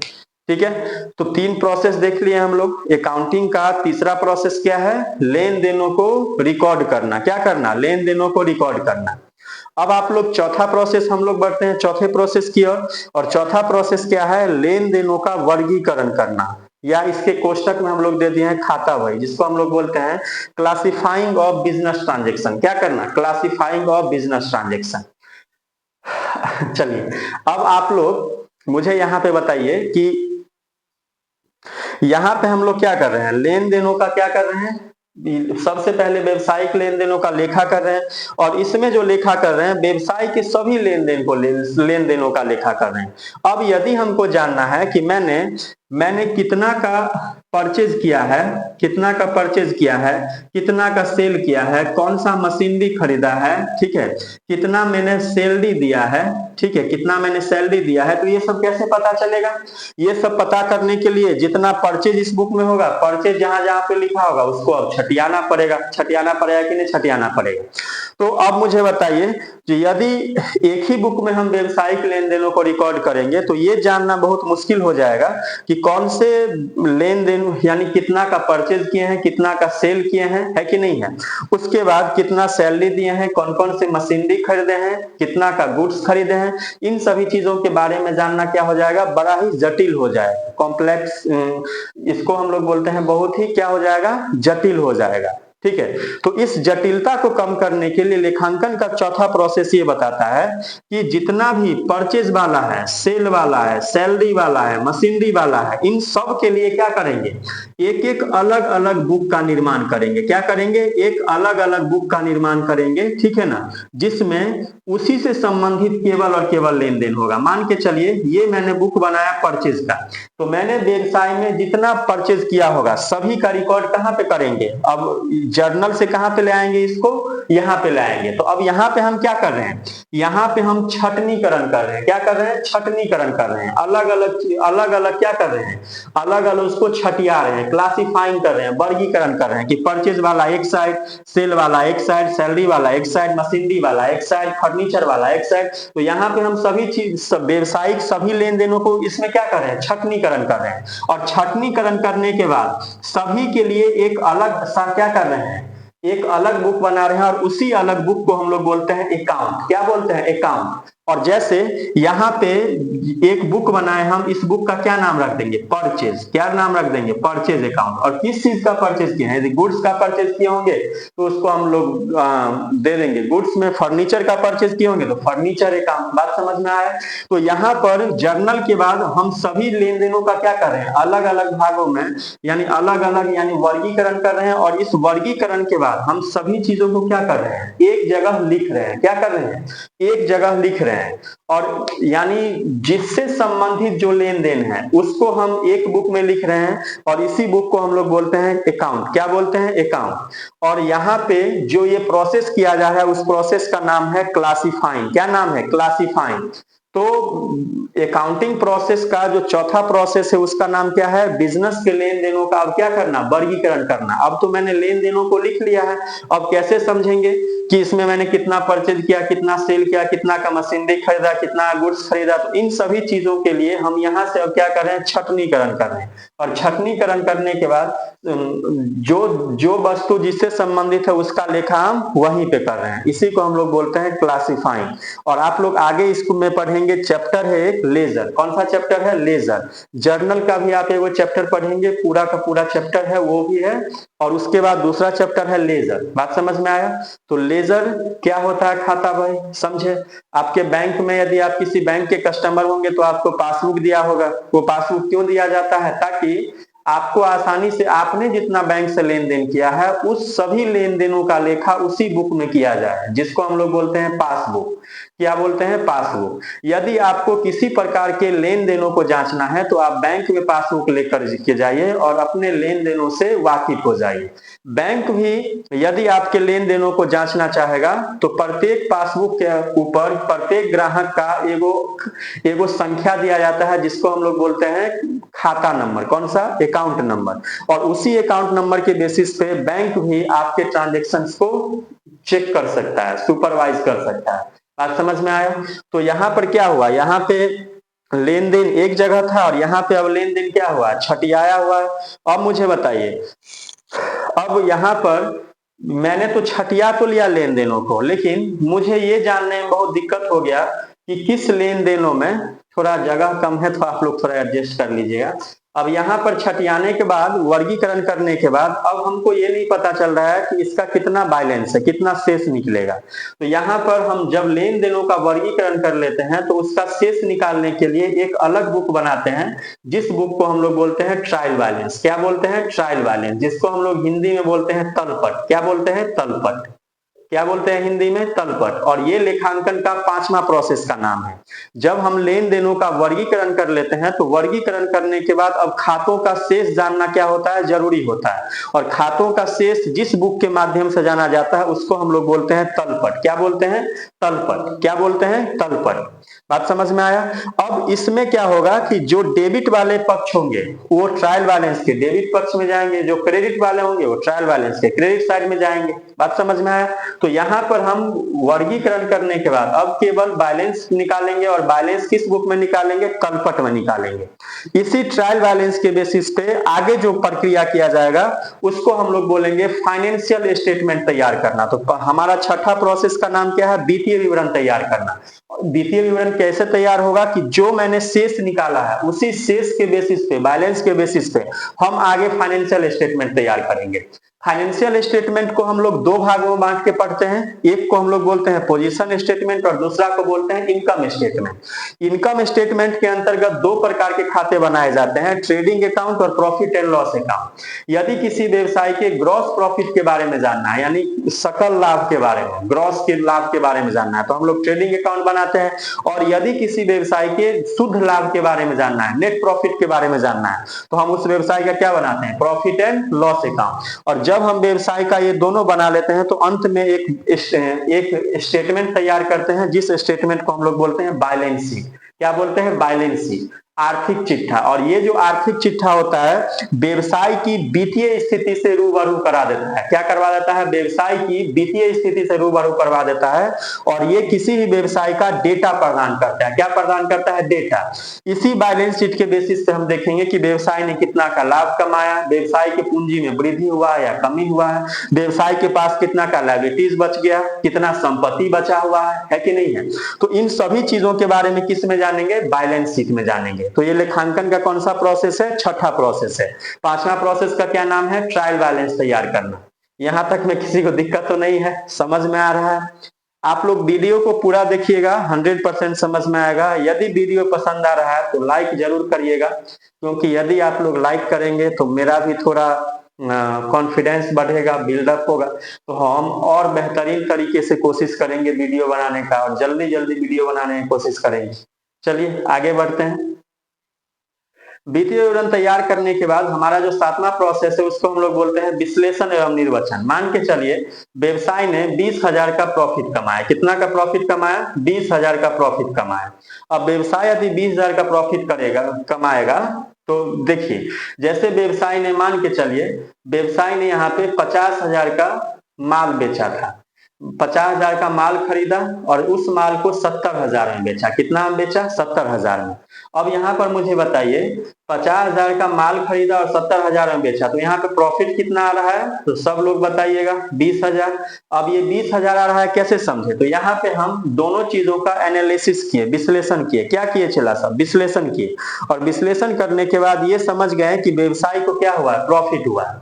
ठीक है, तो 3 प्रोसेस देख लिए हम लोग अकाउंटिंग का। तीसरा प्रोसेस क्या है? लेन देनों को रिकॉर्ड करना। क्या करना? लेन देनों को रिकॉर्ड करना। अब आप लोग चौथा प्रोसेस हम लोग बढ़ते हैं चौथे प्रोसेस की ओर। और चौथा प्रोसेस क्या है? लेन देनों का वर्गीकरण करना, या इसके कोष्टक में हम लोग दे दिए हैं खाता बही, जिसको हम लोग बोलते हैं क्लासिफाइंग ऑफ बिजनेस ट्रांजेक्शन। क्या करना? Classifying of business transaction. चलिए, अब आप लोग मुझे यहाँ पे बताइए कि यहाँ पे हम लोग क्या कर रहे हैं? लेन देनों का क्या कर रहे हैं? सबसे पहले व्यवसायिक लेन देनों का लेखा कर रहे हैं, और इसमें जो लेखा कर रहे हैं व्यवसाय के सभी लेन देन को लेन देनों का लेखा कर रहे हैं। अब यदि हमको जानना है कि मैंने कितना का परचेज किया है, कितना का परचेज किया है, कितना का सेल किया है, कौन सा मशीनरी खरीदा है, ठीक है, कितना मैंने सैलरी दिया है, ठीक है, कितना मैंने सैलरी दिया है, तो ये सब कैसे पता चलेगा? ये सब पता करने के लिए जितना परचेज इस बुक में होगा, परचेज जहां जहां पे लिखा होगा उसको अब छटियाना पड़ेगा। छटियाना पड़ेगा कि नहीं? छटियाना पड़ेगा। तो अब मुझे बताइए कि यदि एक ही बुक में हम व्यवसायिक लेन देनों को रिकॉर्ड करेंगे तो ये जानना बहुत मुश्किल हो जाएगा कि कौन से लेन देन, यानी कितना का परचेज किए हैं, कितना का सेल किए हैं, है कि नहीं है। उसके बाद कितना सैलरी दिए हैं, कौन कौन से मशीनरी खरीदे हैं, कितना का गुड्स खरीदे हैं, इन सभी चीजों के बारे में जानना क्या हो जाएगा? बड़ा ही जटिल हो जाएगा, कॉम्प्लेक्स। इसको हम लोग बोलते हैं बहुत ही क्या हो जाएगा? जटिल हो जाएगा। ठीक है, तो इस जटिलता को कम करने के लिए लेखांकन का चौथा प्रोसेस ये बताता है कि जितना भी परचेज वाला है, सेल वाला है, सैलरी वाला है, मशीनरी वाला है, इन सब के लिए क्या करेंगे? एक एक अलग अलग बुक का निर्माण करेंगे। क्या करेंगे? एक अलग अलग बुक का निर्माण करेंगे, ठीक है ना, जिसमें उसी से संबंधित केवल और केवल लेन देन होगा। मान के चलिए ये मैंने बुक बनाया परचेज का, तो मैंने व्यवसाय में जितना परचेज किया होगा सभी का रिकॉर्ड कहां पे करेंगे? अब जर्नल से कहां पे ले आएंगे? इसको यहां पे लाएंगे। तो अब यहां पे हम क्या कर रहे हैं? यहां पे हम छटनीकरण कर रहे हैं। क्या कर रहे हैं? छटनीकरण कर रहे हैं। अलग अलग क्या कर रहे हैं? अलग अलग उसको छटिया रहे हैं, क्लासिफाइंग कर रहे हैं, वर्गीकरण कर रहे हैं कि परचेज वाला एक साइड, सेल वाला एक साइड, सैलरी वाला एक साइड, मशीनरी वाला एक साइड, फर्नीचर वाला एक साइड। तो यहाँ पे हम सभी चीज, व्यवसायिक सभी लेन देनों को इसमें क्या कर रहे हैं? छटनीकरण कर रहे हैं। और छटनीकरण करने के बाद सभी के लिए एक अलग सा क्या कर रहे हैं? एक अलग बुक बना रहे हैं, और उसी अलग बुक को हम लोग बोलते हैं अकाउंट। क्या बोलते हैं? अकाउंट। और जैसे यहाँ पे एक बुक बनाए हम, इस बुक का क्या नाम रख देंगे? परचेज। क्या नाम रख देंगे? Purchase account. और किस चीज का परचेज किए हैं? यदि गुड्स का परचेज किए होंगे तो उसको हम लोग दे देंगे गुड्स में। फर्नीचर का परचेज किए होंगे तो फर्नीचर अकाउंट। बात समझ में आया? तो यहाँ पर जर्नल के बाद हम सभी लेन देनों का क्या कर रहे हैं? अलग अलग भागों में, यानी अलग अलग, यानी वर्गीकरण कर रहे हैं। और इस वर्गीकरण के बाद हम सभी चीजों को क्या कर रहे हैं? एक जगह लिख रहे हैं। क्या कर रहे हैं? एक जगह लिख रहे हैं। और यानी जिससे संबंधित जो लेन देन है उसको हम एक बुक में लिख रहे हैं, और इसी बुक को हम लोग बोलते हैं अकाउंट। क्या बोलते हैं? अकाउंट। और यहाँ पे जो ये प्रोसेस किया जा रहा है उस प्रोसेस का नाम है क्लासिफाइंग। क्या नाम है? क्लासिफाइंग। तो अकाउंटिंग प्रोसेस का जो चौथा प्रोसेस है उसका नाम क्या है? बिजनेस के लेन देनों का अब क्या करना? वर्गीकरण करना। अब तो मैंने लेन देनों को लिख लिया है, अब कैसे समझेंगे कि इसमें मैंने कितना परचेज किया, कितना सेल किया, कितना का मशीनरी खरीदा, कितना गुड्स खरीदा। तो इन सभी चीजों के लिए हम यहाँ से अब क्या कर रहे हैं? छटनीकरण कर रहे हैं। और छटनीकरण करने के बाद जो वस्तु जिससे संबंधित है उसका लेखा हम वहीं पे कर रहे हैं। इसी को हम लोग बोलते हैं क्लासिफाइंग। और आप लोग आगे इसको में पढ़ेंगे, चैप्टर है एक लेजर। कौन सा चैप्टर है? लेजर। जर्नल का भी आप एक चैप्टर पढ़ेंगे, पूरा का पूरा चैप्टर है, वो भी है। और उसके बाद दूसरा चैप्टर है लेजर। बात समझ में आया? तो लेजर क्या होता है? खाता भाई, समझे? आपके बैंक में यदि आप किसी बैंक के कस्टमर होंगे तो आपको पासबुक दिया होगा। वो पासबुक क्यों दिया जाता है? ताकि आपको आसानी से आपने जितना बैंक से लेन देन किया है उस सभी लेन देनों का लेखा उसी बुक में किया जाए, जिसको हम लोग बोलते हैं पासबुक। क्या बोलते हैं? पासबुक। यदि आपको किसी प्रकार के लेन देनों को जांचना है तो आप बैंक में पासबुक लेकर के जाइए और अपने लेन देनों से वाकिफ हो जाइए। बैंक भी यदि आपके लेन देनों को जांचना चाहेगा तो प्रत्येक पासबुक के ऊपर प्रत्येक ग्राहक का एगो संख्या दिया जाता है, जिसको हम लोग बोलते हैं खाता नंबर। कौन सा? Account number. और उसी अकाउंट नंबर के बेसिस पे बैंक भी आपके ट्रांजेक्शन्स को चेक कर सकता है, सुपरवाइज कर सकता है। बात समझ में आया? तो यहाँ पर क्या हुआ? यहाँ पे लेन देन एक जगह था और यहाँ पे अब लेन देन क्या हुआ, छटियाया हुआ है। अब मुझे बताइए, अब यहाँ पर मैंने तो छटिया तो लिया लेन देनों को, लेकिन मुझे ये जानने में बहुत दिक्कत हो गया कि किस लेन देनों में, थोड़ा जगह कम है तो आप लोग थोड़ा एडजस्ट कर लीजिएगा। अब यहाँ पर छटियाने के बाद, वर्गीकरण करने के बाद, अब हमको ये नहीं पता चल रहा है कि इसका कितना बैलेंस है, कितना शेष निकलेगा। तो यहाँ पर हम जब लेन देनों का वर्गीकरण कर लेते हैं तो उसका शेष निकालने के लिए एक अलग बुक बनाते हैं, जिस बुक को हम लोग बोलते हैं ट्रायल बैलेंस। क्या बोलते हैं? ट्रायल बैलेंस, जिसको हम लोग हिंदी में बोलते हैं तलपट। क्या बोलते हैं? तलपट। क्या बोलते हैं हिंदी में? तलपट। और ये लेखांकन का 5वां प्रोसेस का नाम है। जब हम लेन देनों का वर्गीकरण कर लेते हैं तो वर्गीकरण करने के बाद अब खातों का शेष जानना क्या होता है, जरूरी होता है। और खातों का शेष जिस बुक के माध्यम से जाना जाता है उसको हम लोग बोलते हैं तलपट। क्या बोलते हैं? तलपट। क्या बोलते हैं? तलपट। बात समझ में आया? अब इसमें क्या होगा कि जो डेबिट वाले पक्ष होंगे वो ट्रायल बैलेंस के डेबिट पक्ष में जाएंगे, जो क्रेडिट वाले होंगे वो ट्रायल बैलेंस के क्रेडिट साइड में जाएंगे। बात समझ में आया? तो यहाँ पर हम वर्गीकरण करने के बाद अब केवल बैलेंस निकालेंगे, और बैलेंस किस बुक में निकालेंगे? तलपट में निकालेंगे। इसी ट्रायल बैलेंस के बेसिस पे आगे जो प्रक्रिया किया जाएगा उसको हम लोग बोलेंगे फाइनेंशियल स्टेटमेंट तैयार करना। तो हमारा छठा प्रोसेस का नाम क्या है? वित्तीय विवरण तैयार करना। वित्तीय विवरण कैसे तैयार होगा कि जो मैंने शेष निकाला है उसी शेष के बेसिस पे, बैलेंस के बेसिस पे हम आगे फाइनेंशियल स्टेटमेंट तैयार करेंगे। फाइनेंशियल स्टेटमेंट को हम लोग दो भागों में बांट के पढ़ते हैं। एक को हम लोग बोलते हैं पोजीशन स्टेटमेंट और दूसरा को बोलते हैं इनकम स्टेटमेंट। इनकम स्टेटमेंट के अंतर्गत दो प्रकार के खाते बनाए जाते हैं, ट्रेडिंग अकाउंट और प्रॉफिट एंड लॉस अकाउंट। यदि किसी व्यवसाय के ग्रॉस प्रॉफिट के बारे में जानना है, यानी सकल लाभ के बारे में, ग्रॉस के लाभ के बारे में जानना है, तो हम लोग ट्रेडिंग अकाउंट बनाते हैं। और यदि किसी व्यवसाय के शुद्ध लाभ के बारे में जानना है, नेट प्रॉफिट के बारे में जानना है, तो हम उस व्यवसाय का क्या बनाते हैं? Profit and loss account. और जब हम व्यवसाय का ये दोनों बना लेते हैं तो अंत में एक स्टेटमेंट तैयार करते हैं, जिस स्टेटमेंट को हम लोग बोलते हैं बैलेंस शीट। क्या बोलते हैं? बैलेंस शीट, आर्थिक चिट्ठा। और ये जो आर्थिक चिट्ठा होता है व्यवसाय की वित्तीय स्थिति से रूबरू करा देता है। क्या करवा देता है? व्यवसाय की वित्तीय स्थिति से रूबरू करवा देता है। और ये किसी भी व्यवसाय का डेटा प्रदान करता है। क्या प्रदान करता है? डेटा। इसी बैलेंस शीट के बेसिस पे हम देखेंगे कि व्यवसाय ने कितना का लाभ कमाया, व्यवसाय की पूंजी में वृद्धि हुआ या कमी हुआ है, व्यवसाय के पास कितना का लायबिलिटीज बच गया, कितना संपत्ति बचा हुआ है कि नहीं है। तो इन सभी चीजों के बारे में किस में जानेंगे? बैलेंस शीट में जानेंगे। तो ये लेखांकन का कौन सा प्रोसेस है? छठा प्रोसेस है। 5वां प्रोसेस का क्या नाम है? ट्रायल बैलेंस तैयार करना। यहां तक में किसी को दिक्कत तो नहीं है? समझ में आ रहा है? आप लोग वीडियो को पूरा देखिएगा, 100% समझ में आएगा। यदि वीडियो पसंद आ रहा है तो लाइक जरूर करिएगा, क्योंकि यदि आप लोग लाइक करेंगे तो मेरा भी थोड़ा कॉन्फिडेंस बढ़ेगा, बिल्डअप होगा, तो हम और बेहतरीन तरीके से कोशिश करेंगे वीडियो बनाने का, और जल्दी जल्दी वीडियो बनाने की कोशिश करेंगे। चलिए आगे बढ़ते हैं। वित्तीय विवरण तैयार करने के बाद हमारा जो 7वां प्रोसेस है उसको हम लोग बोलते हैं विश्लेषण एवं निर्वचन। मान के चलिए व्यवसाय ने 20,000 का प्रॉफिट कमाया। कितना का प्रॉफिट कमाया? 20,000 का प्रॉफिट कमाया। अब व्यवसाय यदि 20,000 का प्रॉफिट कमाएगा तो देखिए, जैसे व्यवसाय ने, मान के चलिए व्यवसाय ने यहाँ पे 50,000 का माल बेचा था, 50,000 का माल खरीदा और उस माल को 70,000 में बेचा। कितना में बेचा? 70,000 में। अब यहाँ पर मुझे बताइए, 50,000 का माल खरीदा और 70,000 में बेचा, तो यहाँ पे प्रॉफिट कितना आ रहा है? तो सब लोग बताइएगा, 20,000। अब ये 20,000 आ रहा है, कैसे समझे? तो यहाँ पे हम दोनों चीजों का एनालिसिस किए, विश्लेषण किए। क्या किए चला सब? विश्लेषण किए। और विश्लेषण करने के बाद ये समझ गए कि व्यवसाय को क्या हुआ? प्रॉफिट हुआ।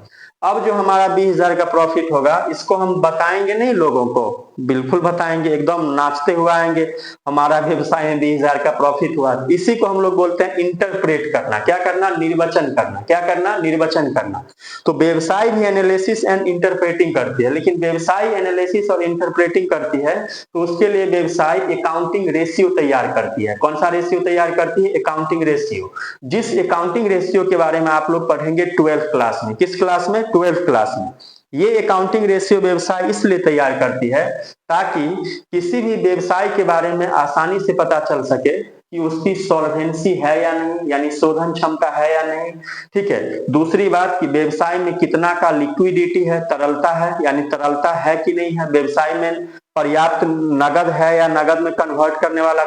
अब जो हमारा 20,000 का प्रॉफिट होगा इसको हम बताएंगे नहीं लोगों को, बिल्कुल बताएंगे, एकदम नाचते हुए आएंगे, हमारा व्यवसाय में 20,000 का प्रॉफिट हुआ। इसी को हम लोग बोलते हैं इंटरप्रेट करना। क्या करना? निर्वचन करना। क्या करना? निर्वचन करना। तो व्यवसाय भी एनालिसिस एंड इंटरप्रेटिंग करती है, लेकिन व्यवसाय एनालिसिस और इंटरप्रेटिंग करती है तो उसके लिए व्यवसाय अकाउंटिंग रेशियो तैयार करती है। कौन सा रेशियो तैयार करती है? Accounting ratio. जिस अकाउंटिंग रेशियो के बारे में आप लोग पढ़ेंगे 12th क्लास में। किस क्लास में? 12th क्लास में। ये अकाउंटिंग रेशियो व्यवसाय इसलिए तैयार करती है ताकि किसी भी व्यवसाय के बारे में आसानी से पता चल सके कि उसकी सॉल्वेंसी है या नहीं, यानी शोधन क्षमता है या नहीं। ठीक है। दूसरी बात कि व्यवसाय में कितना का लिक्विडिटी है, तरलता है, यानी तरलता है कि नहीं है, व्यवसाय में पर्याप्त नगद है या नगद में कन्वर्ट करने वाला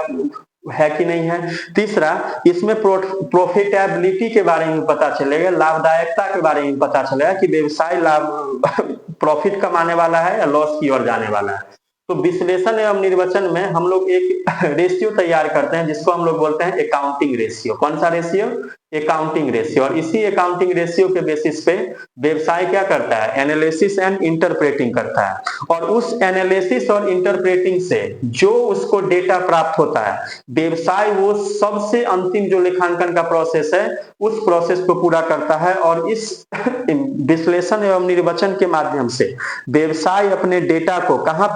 है कि नहीं है। तीसरा, इसमें प्रॉफिटेबिलिटी के बारे में पता चलेगा, लाभदायकता के बारे में पता चलेगा कि व्यवसाय लाभ प्रॉफिट कमाने वाला है या लॉस की ओर जाने वाला है। तो विश्लेषण एवं निर्वचन में हम लोग एक रेशियो तैयार करते हैं जिसको हम लोग बोलते हैं अकाउंटिंग रेशियो। कौन सा रेशियो? Accounting ratio. और इसी अकाउंटिंग रेशियो के बेसिस पे व्यवसाय क्या करता है? एनालिसिस एंड इंटरप्रेटिंग करता है। और उस एनालिसिस और इंटरप्रेटिंग से जो उसको डेटा प्राप्त होता है, व्यवसाय वो सबसे अंतिम जो लेखांकन का प्रोसेस है उस प्रोसेस को पूरा करता है। और इस विश्लेषण एवं निर्वचन के माध्यम से व्यवसाय अपने डेटा को कहां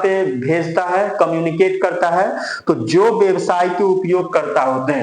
पे भेजता है, कम्युनिकेट करता है। तो जो व्यवसाय के उपयोगकर्ता होते हैं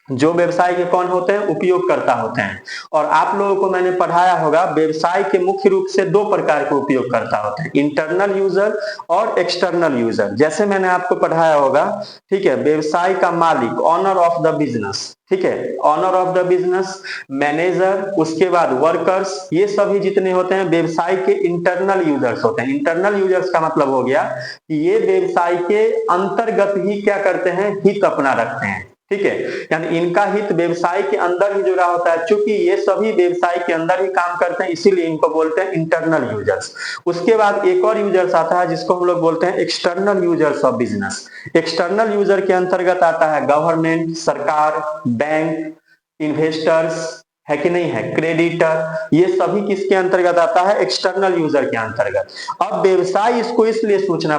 जो व्यवसाय के कौन होते हैं? उपयोगकर्ता होते हैं। और आप लोगों को मैंने पढ़ाया होगा व्यवसाय के मुख्य रूप से दो प्रकार के उपयोगकर्ता होते हैं, इंटरनल यूजर और एक्सटर्नल यूजर। जैसे मैंने आपको पढ़ाया होगा, ठीक है, व्यवसाय का मालिक, ऑनर ऑफ द बिजनेस, ठीक है, owner of the business, manager, उसके बाद वर्कर्स, ये सभी जितने होते हैं व्यवसाय के इंटरनल यूजर्स होते हैं। इंटरनल यूजर्स का मतलब हो गया कि ये व्यवसाय के अंतर्गत ही क्या करते हैं? हित अपना रखते हैं, ठीक है, यानी इनका हित व्यवसाय के अंदर ही जुड़ा होता है। चूंकि ये सभी व्यवसाय के अंदर ही काम करते हैं इसीलिए इनको बोलते हैं इंटरनल यूजर्स। उसके बाद एक और यूजर्स आता है जिसको हम लोग बोलते हैं external users of business. External user के अंतर्गत आता है गवर्नमेंट, सरकार, बैंक, इन्वेस्टर्स, है कि नहीं है, क्रेडिटर, ये सभी किसके अंतर्गत आता है? एक्सटर्नल यूजर के अंतर्गत। अब व्यवसाय इसको इसलिए सूचना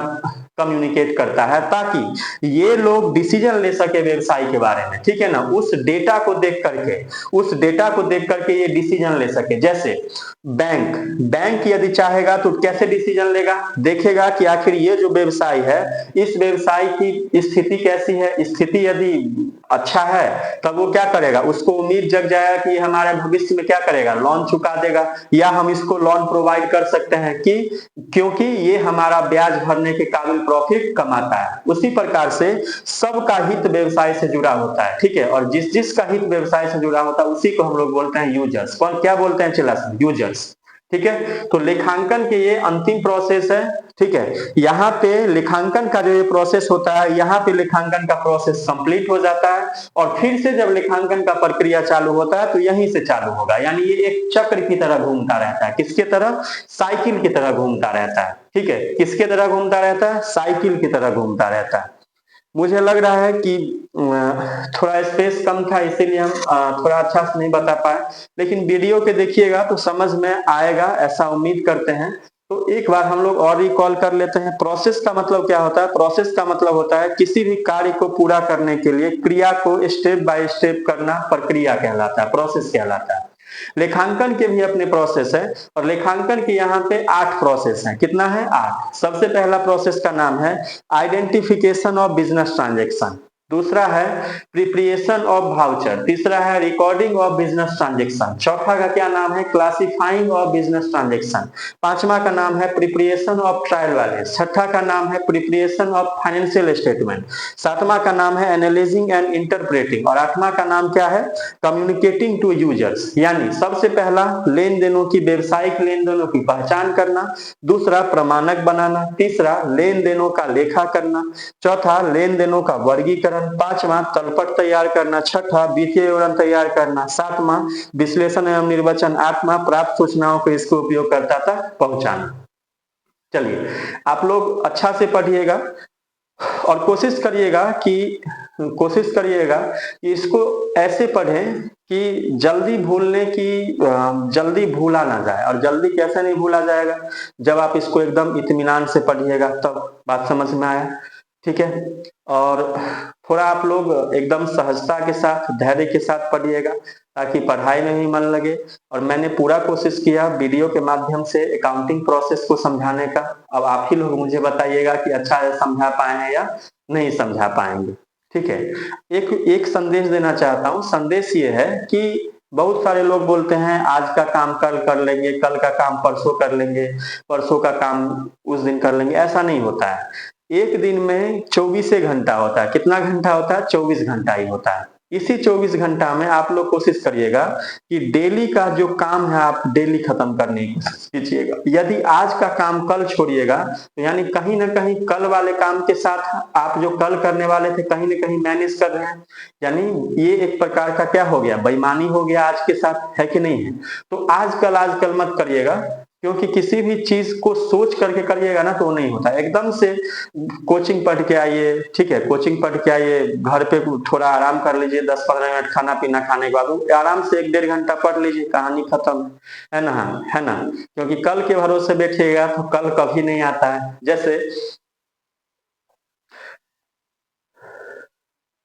कम्युनिकेट करता है ताकि ये लोग डिसीजन ले सके व्यवसाय के बारे में, ठीक है ना, उस डेटा को देख करके ये डिसीजन ले सके। जैसे बैंक यदि चाहेगा तो कैसे डिसीजन लेगा? देखेगा कि आखिर ये जो व्यवसाय है इस व्यवसाय की स्थिति कैसी है। स्थिति यदि अच्छा है तब वो क्या करेगा? उसको उम्मीद जग जाएगा कि हमारे भविष्य में क्या करेगा? लोन चुका देगा, या हम इसको लोन प्रोवाइड कर सकते हैं कि क्योंकि ये हमारा ब्याज भरने के काबिल प्रॉफिट कमाता है। उसी प्रकार से सबका हित व्यवसाय से जुड़ा होता है, ठीक है, और जिसका हित व्यवसाय से जुड़ा होता है उसी को हम लोग बोलते हैं यूजर्स। कौन क्या बोलते हैं चिल्ला से? यूजर्स, ठीक है। तो लेखांकन के ये अंतिम प्रोसेस है, ठीक है। यहाँ पे लेखांकन का जो ये प्रोसेस होता है, यहाँ पे लेखांकन का प्रोसेस कंप्लीट हो जाता है और फिर से जब लेखांकन का प्रक्रिया चालू होता है तो यहीं से चालू होगा। यानी ये एक चक्र की तरह घूमता रहता है। किसके तरह? साइकिल की तरह घूमता रहता है, ठीक है। किसके तरह घूमता रहता है? साइकिल की तरह घूमता रहता है। मुझे लग रहा है कि थोड़ा स्पेस कम था इसीलिए हम थोड़ा अच्छा से नहीं बता पाए, लेकिन वीडियो के देखिएगा तो समझ में आएगा, ऐसा उम्मीद करते हैं। तो एक बार हम लोग और रिकॉल कर लेते हैं। प्रोसेस का मतलब क्या होता है? प्रोसेस का मतलब होता है किसी भी कार्य को पूरा करने के लिए क्रिया को स्टेप बाय स्टेप करना प्रक्रिया कहलाता है, प्रोसेस कहलाता है। लेखांकन के भी अपने प्रोसेस है और लेखांकन के यहाँ पे 8 प्रोसेस हैं। कितना है? 8। सबसे पहला प्रोसेस का नाम है आइडेंटिफिकेशन ऑफ बिजनेस ट्रांजेक्शन, दूसरा है प्रिपरेशन ऑफ वाउचर, तीसरा है रिकॉर्डिंग ऑफ बिजनेस ट्रांजेक्शन, चौथा का क्या नाम है? क्लासिफाइंग ऑफ बिजनेस ट्रांजेक्शन, पांचवा का नाम है प्रिपरेशन ऑफ ट्रायल बैलेंस, छठा का नाम है प्रिपरेशन ऑफ फाइनेंशियल स्टेटमेंट, सातवां का नाम है एनालाइजिंग एंड इंटरप्रेटिंग और आठवां का नाम क्या है? Communicating to users. यानी सबसे पहला लेन देनों की, व्यवसायिक लेन देनों की पहचान करना, दूसरा प्रमाणक बनाना, तीसरा लेन देनों का लेखा करना, चौथा लेन देनों का वर्गीकरण, पांचवा तलपट तैयार करना, छठा वित्तीय विवरण तैयार करना, सातवां विश्लेषण एवं निर्वचन, आठवां प्राप्त सूचनाओं को इसको उपयोगकर्ता तक पहुंचाना। चलिए आप लोग अच्छा से पढ़िएगा और कोशिश करिएगा कि इसको ऐसे पढ़ें कि जल्दी भूला ना जाए। और जल्दी कैसे नहीं भूला जाएगा? जब आप इसको एकदम इत्मीनान से पढ़िएगा तब बात समझ में आया, ठीक है। और थोड़ा आप लोग एकदम सहजता के साथ, धैर्य के साथ पढ़िएगा ताकि पढ़ाई में भी मन लगे। और मैंने पूरा कोशिश किया वीडियो के माध्यम से अकाउंटिंग प्रोसेस को समझाने का। अब आप ही लोग मुझे बताइएगा कि अच्छा समझा पाए हैं या नहीं समझा पाएंगे, ठीक है। एक संदेश देना चाहता हूँ। संदेश ये है कि बहुत सारे लोग बोलते हैं आज का काम कल कर लेंगे, कल का काम परसों कर लेंगे, परसों का काम उस दिन कर लेंगे। ऐसा नहीं होता है। एक दिन में 24 घंटा होता है। कितना घंटा होता है? 24 घंटा ही होता है। इसी 24 घंटा में आप लोग कोशिश करिएगा कि डेली का जो काम है आप डेली खत्म करने की कोशिश कीजिएगा। यदि आज का काम कल छोड़िएगा तो यानी कहीं ना कहीं कल वाले काम के साथ आप जो कल करने वाले थे कहीं ना कहीं मैनेज कर रहे हैं, यानी ये एक प्रकार का क्या हो गया, बेईमानी हो गया आज के साथ, है कि नहीं है। तो आजकल मत करिएगा, क्योंकि किसी भी चीज को सोच करके करिएगा ना तो वो नहीं होता। एकदम से कोचिंग पढ़ के आइए, ठीक है, कोचिंग पढ़ के आइए, घर पे थोड़ा आराम कर लीजिए, 10-15 मिनट खाना पीना खाने के बाद आराम से 1-1.5 घंटा पढ़ लीजिए, कहानी खत्म है ना, है ना। क्योंकि कल के भरोसे बैठिएगा तो कल कभी नहीं आता है। जैसे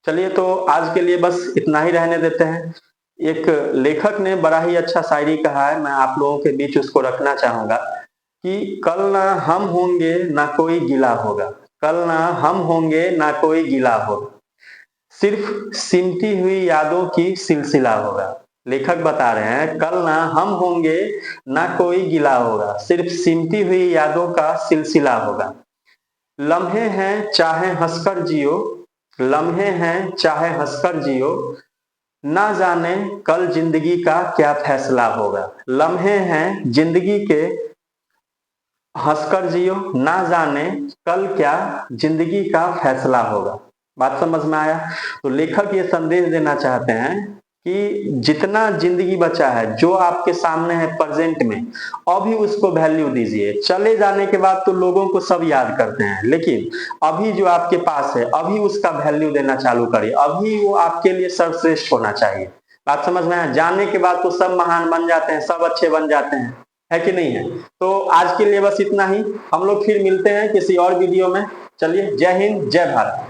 चलिए तो आज के लिए बस इतना ही रहने देते हैं। एक लेखक ने बड़ा ही अच्छा शायरी कहा है, मैं आप लोगों के बीच उसको रखना चाहूंगा कि कल ना हम होंगे ना कोई गिला होगा, कल ना हम होंगे ना कोई गिला होगा, सिर्फ सिमटी हुई यादों की सिलसिला होगा। लेखक बता रहे हैं कल ना हम होंगे ना कोई गिला होगा, सिर्फ सिमटी हुई यादों का सिलसिला होगा। लम्हे हैं चाहे हंसकर जियो, लम्हे हैं चाहे हंसकर जियो, ना जाने कल जिंदगी का क्या फैसला होगा। लम्हे हैं जिंदगी के, हंसकर जियो, ना जाने कल क्या जिंदगी का फैसला होगा। बात समझ में आया। तो लेखक ये संदेश देना चाहते हैं कि जितना जिंदगी बचा है, जो आपके सामने है प्रेजेंट में, अभी उसको वैल्यू दीजिए। चले जाने के बाद तो लोगों को सब याद करते हैं, लेकिन अभी जो आपके पास है अभी उसका वैल्यू देना चालू करिए, अभी वो आपके लिए सर्वश्रेष्ठ होना चाहिए। बात समझ में आया। जाने के बाद तो सब महान बन जाते हैं, सब अच्छे बन जाते हैं, है कि नहीं है। तो आज के लिए बस इतना ही, हम लोग फिर मिलते हैं किसी और वीडियो में। चलिए, जय हिंद, जय भारत।